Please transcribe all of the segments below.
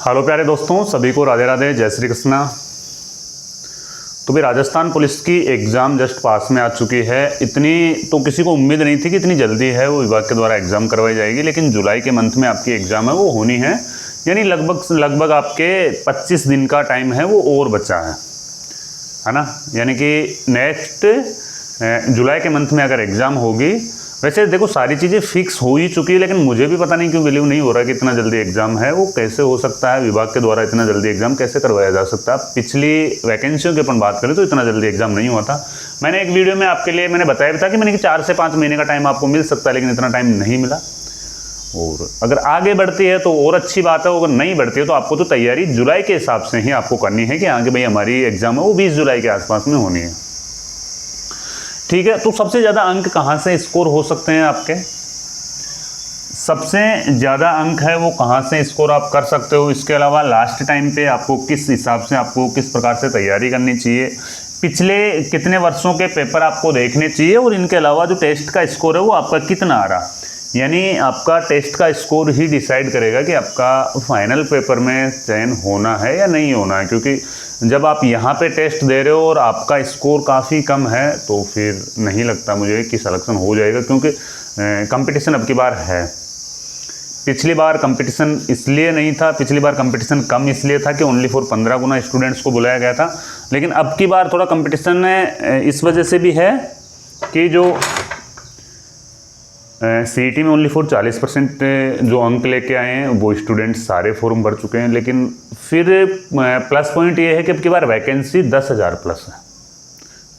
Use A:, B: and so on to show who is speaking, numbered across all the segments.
A: Hello प्यारे दोस्तों, सभी को राधे राधे, जय श्री कृष्णा। तो भी राजस्थान पुलिस की एग्ज़ाम जस्ट पास में आ चुकी है। इतनी तो किसी को उम्मीद नहीं थी कि इतनी जल्दी है वो विभाग के द्वारा एग्ज़ाम करवाई जाएगी, लेकिन जुलाई के मंथ में आपकी एग्ज़ाम है वो होनी है। यानी लगभग आपके 25 दिन का टाइम है वो और बचा है ना। यानी कि नेक्स्ट जुलाई के मंथ में अगर एग्ज़ाम होगी, वैसे देखो सारी चीज़ें फिक्स हो ही चुकी है, लेकिन मुझे भी पता नहीं क्यों बिलीव नहीं हो रहा कि इतना जल्दी एग्ज़ाम है वो कैसे हो सकता है। विभाग के द्वारा इतना जल्दी एग्ज़ाम कैसे करवाया जा सकता है। पिछली वैकेंसियों की अपन बात करें तो इतना जल्दी एग्ज़ाम नहीं हुआ था। मैंने एक वीडियो में आपके लिए मैंने बताया भी था कि मैंने कि 4 से 5 महीने का टाइम आपको मिल सकता है, लेकिन इतना टाइम नहीं मिला। और अगर आगे बढ़ती है तो और अच्छी बात है, अगर नहीं बढ़ती है तो आपको तो तैयारी जुलाई के हिसाब से ही आपको करनी है कि आगे भाई हमारी एग्ज़ाम है वो 20 जुलाई के आसपास में होनी है। ठीक है, तो सबसे ज़्यादा अंक कहाँ से स्कोर हो सकते हैं आपके? सबसे ज़्यादा अंक है वो कहाँ से स्कोर आप कर सकते हो। इसके अलावा लास्ट टाइम पे आपको किस हिसाब से, आपको किस प्रकार से तैयारी करनी चाहिए, पिछले कितने वर्षों के पेपर आपको देखने चाहिए, और इनके अलावा जो टेस्ट का स्कोर है वो आपका कितना आ रहा। यानी आपका टेस्ट का स्कोर ही डिसाइड करेगा कि आपका फाइनल पेपर में चयन होना है या नहीं होना है। क्योंकि जब आप यहाँ पे टेस्ट दे रहे हो और आपका स्कोर काफ़ी कम है तो फिर नहीं लगता मुझे कि सिलेक्शन हो जाएगा, क्योंकि कंपटीशन अब की बार है। पिछली बार कंपटीशन इसलिए नहीं था, पिछली बार कंपटीशन कम इसलिए था कि ओनली फॉर 15 गुना स्टूडेंट्स को बुलाया गया था। लेकिन अब की बार थोड़ा कंपटीशन इस वजह से भी है कि जो सीईटी में ओनली फॉर 40% जो अंक लेके आए हैं वो स्टूडेंट्स सारे फॉर्म भर चुके हैं। लेकिन फिर प्लस पॉइंट ये है कि अब की बार वैकेंसी 10,000 प्लस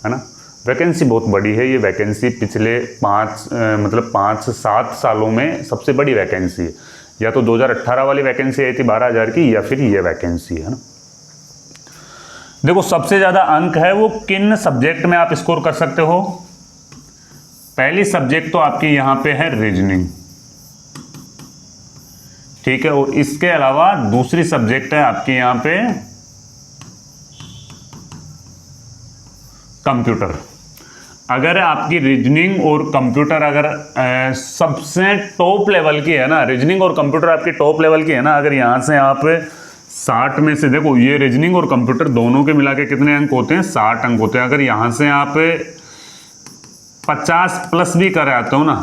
A: है ना। वैकेंसी बहुत बड़ी है। ये वैकेंसी पिछले 5-7 सालों में सबसे बड़ी वैकेंसी है। या तो 2018 वाली वैकेंसी आई थी 12,000 की, या फिर ये वैकेंसी है ना। देखो सबसे ज़्यादा अंक है वो किन सब्जेक्ट में आप स्कोर कर सकते हो। पहली सब्जेक्ट तो आपकी यहाँ पे है रीजनिंग, ठीक है। और इसके अलावा दूसरी सब्जेक्ट है आपकी यहाँ पे कंप्यूटर। अगर आपकी रीजनिंग और कंप्यूटर अगर सबसे टॉप लेवल की है ना, रीजनिंग और कंप्यूटर आपकी टॉप लेवल की है ना, अगर यहाँ से आप 60 में से, देखो ये रीजनिंग और कंप्यूटर दोनों के मिला के कितने अंक होते हैं, 60 अंक होते हैं। अगर यहाँ से आप 50 प्लस भी कर आते हो ना,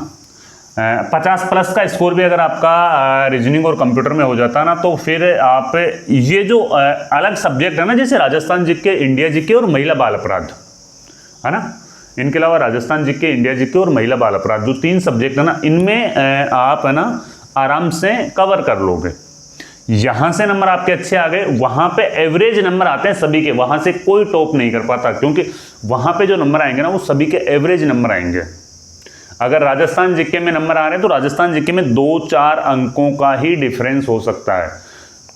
A: 50 प्लस का स्कोर भी अगर आपका रीजनिंग और कंप्यूटर में हो जाता है ना, तो फिर आप ये जो अलग सब्जेक्ट है ना, जैसे राजस्थान जीके, इंडिया जीके और महिला बाल अपराध है ना, इनके अलावा राजस्थान जीके, इंडिया जीके और महिला बाल अपराध, जो 3 सब्जेक्ट है ना, इनमें आप है ना आराम से कवर कर लोगे। यहाँ से नंबर आपके अच्छे आ गए, वहाँ पे एवरेज नंबर आते हैं सभी के, वहाँ से कोई टॉप नहीं कर पाता, क्योंकि वहाँ पे जो नंबर आएंगे ना वो सभी के एवरेज नंबर आएंगे। अगर राजस्थान जीके में नंबर आ रहे हैं तो राजस्थान जीके में 2-4 अंकों का ही डिफरेंस हो सकता है।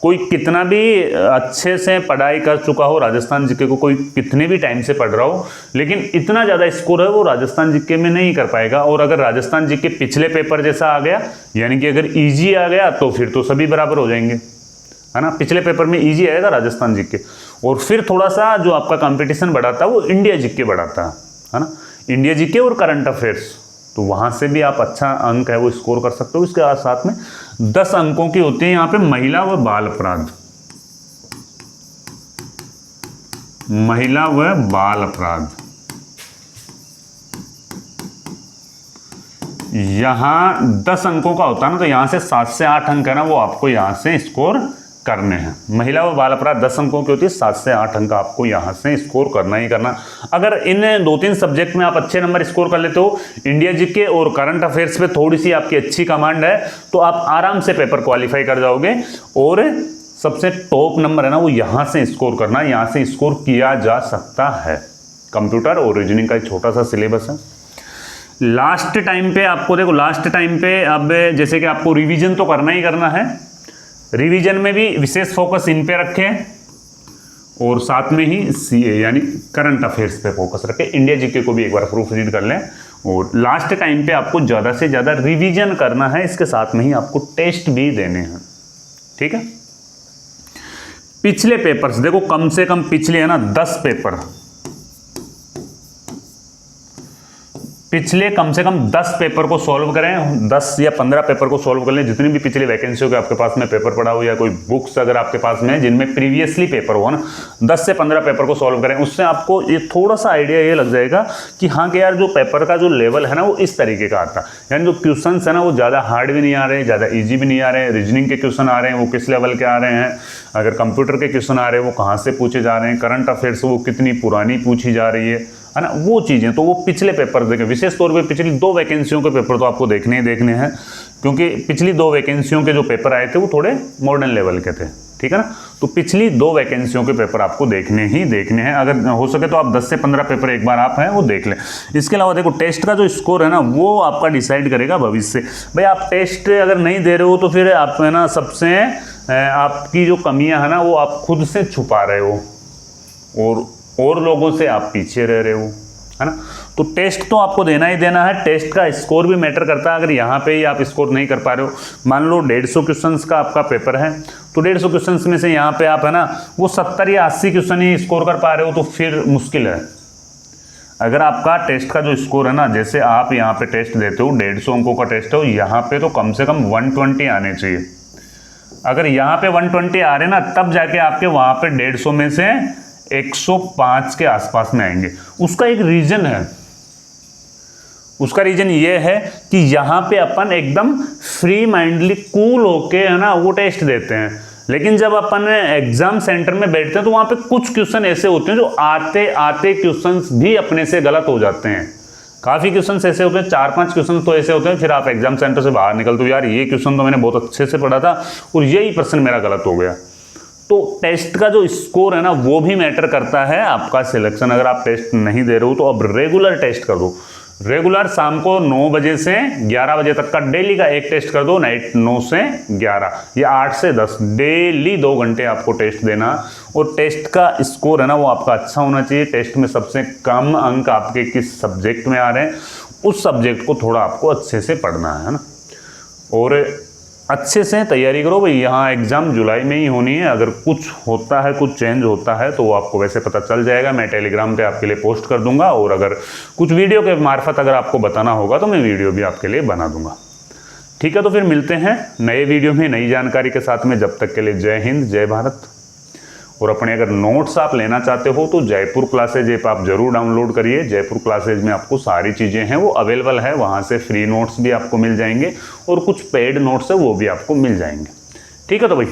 A: कोई कितना भी अच्छे से पढ़ाई कर चुका हो राजस्थान जीके को, कोई कितने भी टाइम से पढ़ रहा हो, लेकिन इतना ज़्यादा स्कोर है वो राजस्थान जीके में नहीं कर पाएगा। और अगर राजस्थान जीके पिछले पेपर जैसा आ गया, यानी कि अगर इजी आ गया, तो फिर तो सभी बराबर हो जाएंगे, है ना। पिछले पेपर में इजी आएगा राजस्थान जीके, और फिर थोड़ा सा जो आपका कंपटीशन बढ़ाता है वो इंडिया जीके बढ़ाता है ना, इंडिया जीके और करंट अफेयर्स। तो वहाँ से भी आप अच्छा अंक है वो स्कोर कर सकते हो। इसके साथ में 10 अंकों की होती है यहाँ पे महिला व बाल अपराध, महिला व बाल अपराध। यहाँ 10 अंकों का होता है ना, तो यहाँ से 7 से 8 अंक है ना वो आपको यहाँ से स्कोर करने हैं। महिला व बाल अपराध 10 अंकों की होती है, 7 से 8 अंक आपको यहाँ से स्कोर करना ही करना। अगर इन 2-3 सब्जेक्ट में आप अच्छे नंबर स्कोर कर लेते हो, इंडिया जीके और करंट अफेयर्स पे थोड़ी सी आपकी अच्छी कमांड है, तो आप आराम से पेपर क्वालिफाई कर जाओगे। और सबसे टॉप नंबर है ना वो यहाँ से स्कोर करना, यहाँ से स्कोर किया जा सकता है। कंप्यूटर और रीजनिंग का एक छोटा सा सिलेबस है। लास्ट टाइम पे आपको देखो, लास्ट टाइम पे अब जैसे कि आपको रिवीजन तो करना ही करना है, रिवीजन में भी विशेष फोकस इन पे रखें, और साथ में ही सीए यानी करंट अफेयर्स पे फोकस रखें। इंडिया जीके को भी एक बार प्रूफ रीड कर लें, और लास्ट टाइम पे आपको ज़्यादा से ज़्यादा रिवीजन करना है, इसके साथ में ही आपको टेस्ट भी देने हैं, ठीक है। पिछले पेपर्स देखो, कम से कम पिछले है ना 10 पेपर पिछले कम से कम 10 पेपर को सॉल्व करें, 10 या 15 पेपर को सॉल्व कर लें, जितनी भी पिछली वैकेंसियों के आपके पास में पेपर पड़ा हो या कोई बुक्स अगर आपके पास में है जिनमें प्रीवियसली पेपर हो ना, 10 से 15 पेपर को सॉल्व करें। उससे आपको ये थोड़ा सा आइडिया ये लग जाएगा कि हाँ कि यार जो पेपर का जो लेवल है ना वो इस तरीके का आता है, यानी जो क्वेश्चन है ना वो ज़्यादा हार्ड भी नहीं आ रहे, ज़्यादा ईजी भी नहीं आ रहे हैं। रीजनिंग के क्वेश्चन आ रहे हैं वो किस लेवल के आ रहे हैं, अगर कंप्यूटर के क्वेश्चन आ रहे हैं वो कहाँ से पूछे जा रहे हैं, करंट अफेयर्स वो कितनी पुरानी पूछी जा रही है ना, वो चीज़ें तो वो पिछले पेपर देखें। विशेष तौर पे पिछली 2 वैकेंसियों के पेपर तो आपको देखने ही देखने हैं, क्योंकि पिछली 2 वैकेंसियों के जो पेपर आए थे वो थोड़े मॉडर्न लेवल के थे, ठीक है ना। तो पिछली 2 वैकेंसियों के पेपर आपको देखने ही देखने हैं। अगर हो सके तो आप 10 से 15 पेपर एक बार आप हैं वो देख लें। इसके अलावा देखो टेस्ट का जो स्कोर है ना वो आपका डिसाइड करेगा भविष्य। भाई आप टेस्ट अगर नहीं दे रहे हो तो फिर आप है ना सबसे आपकी जो कमियां है ना वो आप खुद से छुपा रहे हो और लोगों से आप पीछे रह रहे हो, है ना। तो टेस्ट तो आपको देना ही देना है, टेस्ट का स्कोर भी मैटर करता है। अगर यहाँ पे ही आप स्कोर नहीं कर पा रहे हो, मान लो 150 क्वेश्चंस का आपका पेपर है, तो 150 क्वेश्चंस में से यहाँ पे आप है ना वो 70 या 80 क्वेश्चन ही स्कोर कर पा रहे हो, तो फिर मुश्किल है। अगर आपका टेस्ट का जो स्कोर है ना, जैसे आप यहाँ पे टेस्ट देते हो 150 अंकों का टेस्ट है, यहाँ पे तो कम से कम 120 आने चाहिए। अगर यहाँ पे 120 आ रहे ना तब जाके आपके वहाँ पे 150 में से 105 के आसपास में आएंगे। उसका एक रीजन है, उसका रीजन ये है कि यहाँ पे अपन एकदम फ्री माइंडली कूल होके है ना वो टेस्ट देते हैं, लेकिन जब अपन एग्जाम सेंटर में बैठते हैं तो वहाँ पे कुछ क्वेश्चन ऐसे होते हैं जो आते आते क्वेश्चंस भी अपने से गलत हो जाते हैं। काफ़ी क्वेश्चंस ऐसे होते हैं, 4-5 क्वेश्चन तो ऐसे होते हैं, फिर आप एग्जाम सेंटर से बाहर निकलते हो, यार ये क्वेश्चन तो मैंने बहुत अच्छे से पढ़ा था और यही प्रश्न मेरा गलत हो गया। तो टेस्ट का जो स्कोर है ना वो भी मैटर करता है आपका सिलेक्शन। अगर आप टेस्ट नहीं दे रहे हो तो अब रेगुलर टेस्ट कर दो, रेगुलर शाम को 9 बजे से 11 बजे तक का डेली का एक टेस्ट कर दो, नाइट 9 से 11 या 8 से 10 डेली 2 घंटे आपको टेस्ट देना। और टेस्ट का स्कोर है ना वो आपका अच्छा होना चाहिए। टेस्ट में सबसे कम अंक आपके किस सब्जेक्ट में आ रहे हैं उस सब्जेक्ट को थोड़ा आपको अच्छे से पढ़ना है ना, और अच्छे से तैयारी करो भाई। यहाँ एग्ज़ाम जुलाई में ही होनी है, अगर कुछ होता है कुछ चेंज होता है तो वो आपको वैसे पता चल जाएगा, मैं टेलीग्राम पे आपके लिए पोस्ट कर दूंगा, और अगर कुछ वीडियो के मार्फत अगर आपको बताना होगा तो मैं वीडियो भी आपके लिए बना दूंगा। ठीक है, तो फिर मिलते हैं नए वीडियो में नई जानकारी के साथ में। जब तक के लिए जय हिंद, जय भारत। और अपने अगर नोट्स आप लेना चाहते हो तो जयपुर क्लासेज ऐप आप जरूर डाउनलोड करिए। जयपुर क्लासेज में आपको सारी चीज़ें हैं वो अवेलेबल है, वहाँ से फ्री नोट्स भी आपको मिल जाएंगे और कुछ पेड नोट्स है वो भी आपको मिल जाएंगे। ठीक है, तो भाई